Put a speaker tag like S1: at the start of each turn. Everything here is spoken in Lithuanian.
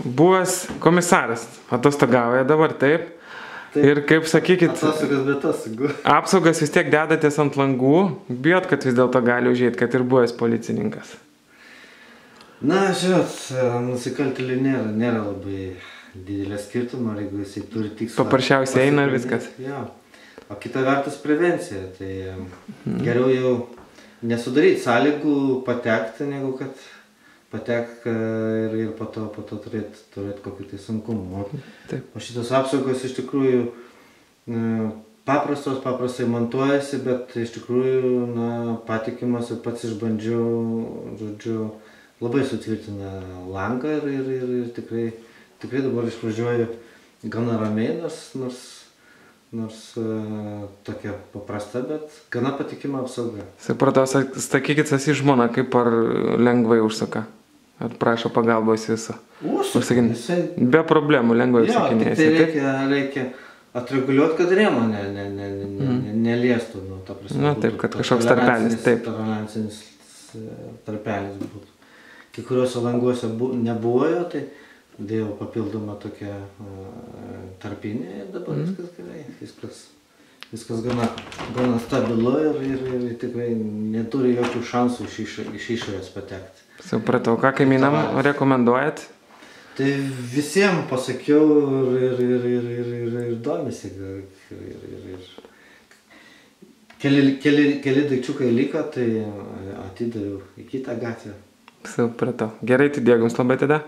S1: Buvęs komisaras atostogauja dabar, taip? Ir kaip sakykit, apsaugas vis tiek dedatės ant langų, bijot, kad vis dėlto gali užėjti, kad ir buvęs policininkas.
S2: Na, žinot, nusikaltėlių nėra labai didelė skirtumo, jeigu jisai turi tikslą.
S1: Paprasčiausiai eina ir viskas.
S2: Jo. O kita vertus prevencija, tai geriau jau nesudaryti sąlygų patekti, negu kad patek ir po to turėti kokį tai sunkumų. O šitos apsaugos iš tikrųjų paprastai montuojasi, bet iš tikrųjų patikimas ir pats išbandžiau, žodžiu, labai sutvirtina langą ir tikrai dabar išvažiuoju gana ramiai, nors tokia paprasta, bet gana patikima apsauga.
S1: Supratau, sakykit, esi žmona, kaip ar lengvai užsaka? Ar prašo pagalbos viso? Be problemų lengvai užsakinėsi.
S2: Tai reikia atreguliuoti, kad rėmo neliestų.
S1: Na taip, kad kažkoks tarpelis.
S2: Tolerancinis tarpelis būtų. Kai kuriuose languose nebuvo jo, tai dėjau papildomą tokią tarpinę ir dabar viskas gerai. Viskas gana stabilu ir tikrai neturi jokių šansų iš išorės patekti.
S1: Supratau, ką kaimynam rekomenduojat?
S2: Tai visiems pasakiau ir domisi. Keli daikčiukai liko, tai atidaviau į kitą gatvę.
S1: Supratau. Gerai, tai dėkui jums labai tada.